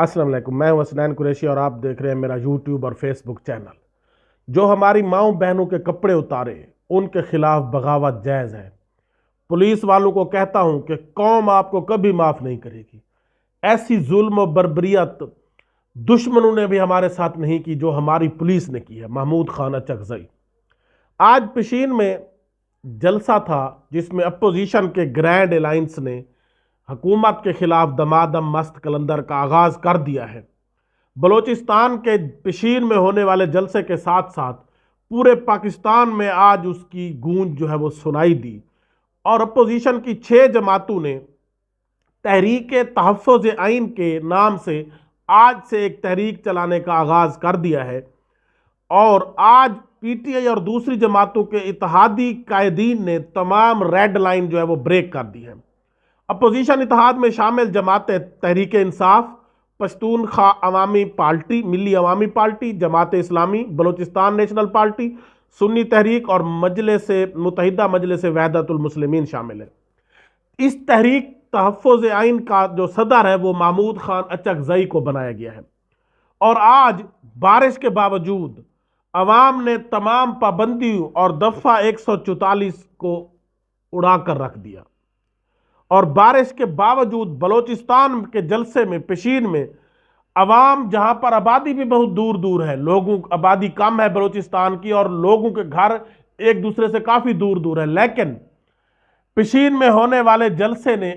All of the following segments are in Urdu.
السلام علیکم، میں ہوں حسنین قریشی اور آپ دیکھ رہے ہیں میرا یوٹیوب اور فیس بک چینل۔ جو ہماری ماؤں بہنوں کے کپڑے اتارے ان کے خلاف بغاوت جائز ہے۔ پولیس والوں کو کہتا ہوں کہ قوم آپ کو کبھی معاف نہیں کرے گی۔ ایسی ظلم و بربریت دشمنوں نے بھی ہمارے ساتھ نہیں کی جو ہماری پولیس نے کی ہے۔ محمود خان اچکزئی۔ آج پشین میں جلسہ تھا جس میں اپوزیشن کے گرینڈ الائنس نے حکومت کے خلاف دمادم مست کلندر کا آغاز کر دیا ہے۔ بلوچستان کے پشین میں ہونے والے جلسے کے ساتھ ساتھ پورے پاکستان میں آج اس کی گونج جو ہے وہ سنائی دی، اور اپوزیشن کی 6 جماعتوں نے تحریک تحفظ آئین کے نام سے آج سے ایک تحریک چلانے کا آغاز کر دیا ہے، اور آج پی ٹی آئی اور دوسری جماعتوں کے اتحادی قائدین نے تمام ریڈ لائن جو ہے وہ بریک کر دی ہے۔ اپوزیشن اتحاد میں شامل جماعتیں تحریک انصاف، پشتونخوا عوامی پارٹی، ملی عوامی party, Jamaat Islami, Balochistan national party, سنی تحریک اور متحدہ مجلس وحدت المسلمین شامل ہے۔ اس تحریک تحفظ آئین کا جو صدر ہے وہ محمود خان اچکزئی کو بنایا گیا ہے، اور آج بارش کے باوجود عوام نے تمام پابندیوں اور دفعہ 144 کو اڑا کر رکھ دیا، اور بارش کے باوجود بلوچستان کے جلسے میں پشین میں عوام، جہاں پر آبادی بھی بہت دور دور ہے، آبادی کم ہے بلوچستان کی اور لوگوں کے گھر ایک دوسرے سے کافی دور دور ہے، لیکن پشین میں ہونے والے جلسے نے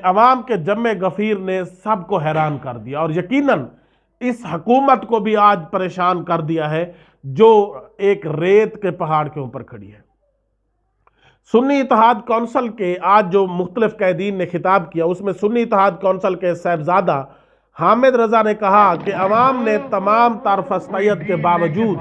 عوام کے جمع غفیر نے سب کو حیران کر دیا، اور یقیناً اس حکومت کو بھی آج پریشان کر دیا ہے جو ایک ریت کے پہاڑ کے اوپر کھڑی ہے۔ سنی اتحاد کونسل کے آج جو مختلف قائدین نے خطاب کیا، اس میں سنی اتحاد کونسل کے صاحبزادہ حامد رضا نے کہا کہ عوام نے تمام فسطیت کے باوجود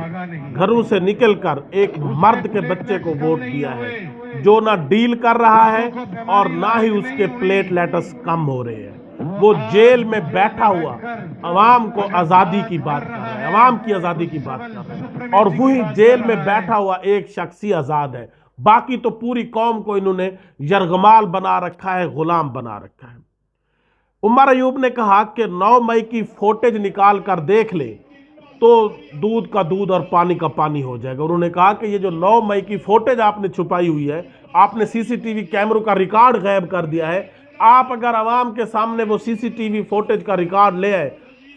گھروں سے نکل کر ایک مرد کے بچے کو ووٹ دیا ہے جو نہ ڈیل کر رہا ہے اور نہ ہی اس کے پلیٹ لیٹس کم ہو رہے ہیں۔ وہ جیل میں بیٹھا ہوا عوام کو آزادی کی بات کر رہا ہے، عوام کی آزادی کی بات کر رہا ہے، اور وہی جیل میں بیٹھا ہوا ایک شخصی آزاد ہے، باقی تو پوری قوم کو انہوں نے یرغمال بنا رکھا ہے، غلام بنا رکھا ہے۔ عمر ایوب نے کہا کہ 9 مئی کی فوٹیج نکال کر دیکھ لے تو دودھ کا دودھ اور پانی کا پانی ہو جائے گا۔ انہوں نے کہا کہ یہ جو 9 مئی کی فوٹیج آپ نے چھپائی ہوئی ہے، آپ نے سی سی ٹی وی کیمروں کا ریکارڈ غائب کر دیا ہے، آپ اگر عوام کے سامنے وہ سی سی ٹی وی فوٹیج کا ریکارڈ لے آئے،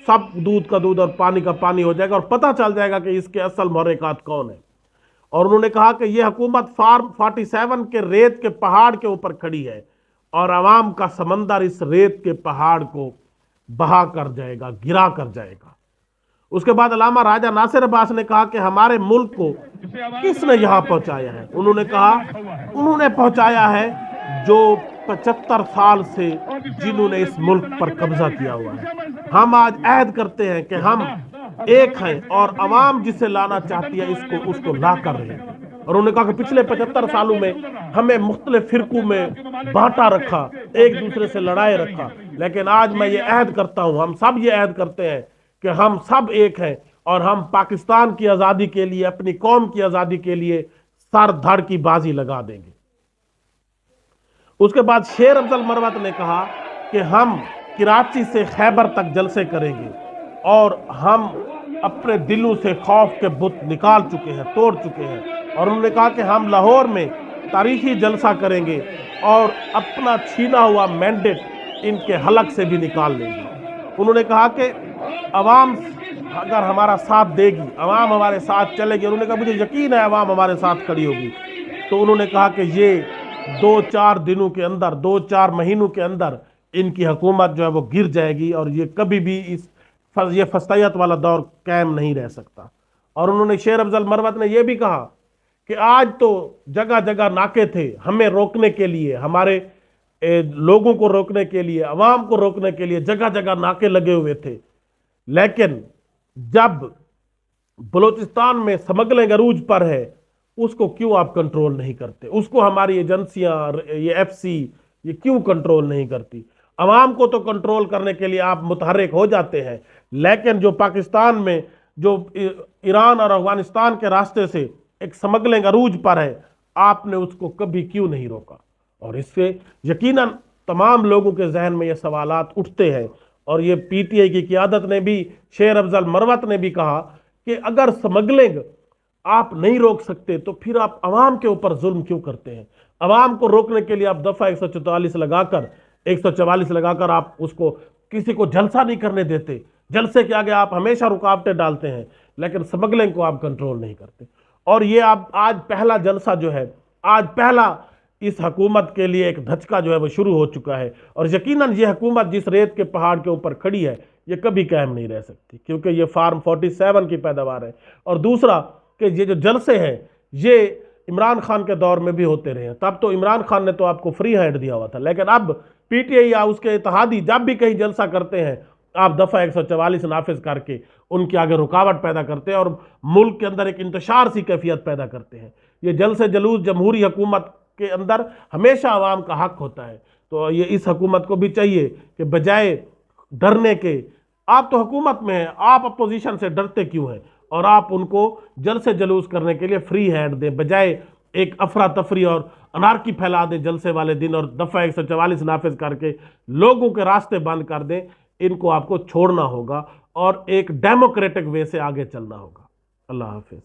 سب دودھ کا دودھ اور پانی کا پانی ہو جائے گا، اور پتہ چل جائے گا کہ اس کے اصل محرکات کون ہیں۔ اور انہوں نے کہا کہ یہ حکومت فارم 47 کے ریت کے پہاڑ کے اوپر کھڑی ہے، اور عوام کا سمندر اس ریت کے پہاڑ کو بہا کر جائے گا، گرا کر جائے گا۔ اس کے بعد علامہ راجہ ناصر عباس نے کہا کہ ہمارے ملک کو کس نے یہاں پہنچایا ہے؟ انہوں نے کہا انہوں نے پہنچایا ہے جو 75 سال سے جنہوں نے اس ملک پر قبضہ کیا ہوا ہے۔ ہم آج عہد کرتے ہیں کہ ہم ایک ہیں، اور عوام جسے لانا چاہتی ہے اس کو لا کر رہے ہیں۔ اور انہوں نے کہا کہ پچھلے 75 سالوں میں ہمیں مختلف فرقوں میں بانٹا رکھا، ایک دوسرے سے لڑائے رکھا، لیکن آج میں یہ عہد کرتا ہوں، ہم سب یہ عہد کرتے ہیں کہ ہم سب ایک ہیں، اور ہم پاکستان کی آزادی کے لیے، اپنی قوم کی آزادی کے لیے سر دھڑ کی بازی لگا دیں گے۔ اس کے بعد شیر افضل مروت نے کہا کہ ہم کراچی سے خیبر تک جلسے کریں گے، اور ہم اپنے دلوں سے خوف کے بت نکال چکے ہیں، توڑ چکے ہیں، اور انہوں نے کہا کہ ہم لاہور میں تاریخی جلسہ کریں گے اور اپنا چھینا ہوا مینڈیٹ ان کے حلق سے بھی نکال لیں گے۔ انہوں نے کہا کہ عوام اگر ہمارا ساتھ دے گی، عوام ہمارے ساتھ چلے گی، انہوں نے کہا مجھے یقین ہے عوام ہمارے ساتھ کھڑی ہوگی۔ تو انہوں نے کہا کہ یہ 2-4 دنوں کے اندر، 2-4 مہینوں کے اندر ان کی حکومت جو ہے وہ گر جائے گی، اور یہ کبھی بھی یہ فسطیت والا دور قائم نہیں رہ سکتا۔ اور انہوں نے شیر افضل مروت نے یہ بھی کہا کہ آج تو جگہ جگہ ناکے تھے ہمیں روکنے کے لیے، ہمارے لوگوں کو روکنے کے لیے، عوام کو روکنے کے لیے جگہ جگہ ناکے لگے ہوئے تھے، لیکن جب بلوچستان میں سمگلنگ عروج پر ہے اس کو کیوں آپ کنٹرول نہیں کرتے؟ اس کو ہماری ایجنسیاں، یہ ایف سی، یہ کیوں کنٹرول نہیں کرتی؟ عوام کو تو کنٹرول کرنے کے لیے آپ متحرک ہو جاتے ہیں، لیکن جو پاکستان میں جو ایران اور افغانستان کے راستے سے ایک سمگلنگ عروج پر ہے، آپ نے اس کو کبھی کیوں نہیں روکا؟ اور اس سے یقیناً تمام لوگوں کے ذہن میں یہ سوالات اٹھتے ہیں، اور یہ پی ٹی آئی کی قیادت نے بھی، شیر افضل مروت نے بھی کہا کہ اگر سمگلنگ آپ نہیں روک سکتے تو پھر آپ عوام کے اوپر ظلم کیوں کرتے ہیں؟ عوام کو روکنے کے لیے آپ دفعہ 144 لگا کر آپ اس کو کسی کو جلسہ نہیں کرنے دیتے، جلسے کے آگے آپ ہمیشہ رکاوٹیں ڈالتے ہیں، لیکن سمگلنگ کو آپ کنٹرول نہیں کرتے۔ اور یہ آج پہلا جلسہ جو ہے، آج پہلا اس حکومت کے لیے ایک دھچکا جو ہے وہ شروع ہو چکا ہے، اور یقیناً یہ حکومت جس ریت کے پہاڑ کے اوپر کھڑی ہے یہ کبھی قائم نہیں رہ سکتی، کیونکہ یہ فارم 47 کی پیداوار ہے۔ اور دوسرا کہ یہ جو جلسے ہیں یہ عمران خان کے دور میں بھی ہوتے رہے ہیں، تب تو عمران خان نے تو آپ کو فری ہینڈ دیا ہوا تھا، لیکن اب پی ٹی آئی یا اس کے اتحادی جب بھی کہیں جلسہ کرتے ہیں آپ دفعہ 144 نافذ کر کے ان کے آگے رکاوٹ پیدا کرتے ہیں اور ملک کے اندر ایک انتشار سی کیفیت پیدا کرتے ہیں۔ یہ جلسے جلوس جمہوری حکومت کے اندر ہمیشہ عوام کا حق ہوتا ہے، تو یہ اس حکومت کو بھی چاہیے کہ بجائے ڈرنے کے، آپ تو حکومت میں ہیں، آپ اپوزیشن سے ڈرتے کیوں ہیں؟ اور آپ ان کو جلسے جلوس کرنے کے لیے فری ہینڈ دیں، بجائے ایک افراتفری اور انارکی پھیلا دیں جلسے والے دن اور دفعہ 144 نافذ کر کے لوگوں کے راستے بند کر دیں۔ ان کو آپ کو چھوڑنا ہوگا اور ایک ڈیموکریٹک وے سے آگے چلنا ہوگا۔ اللہ حافظ۔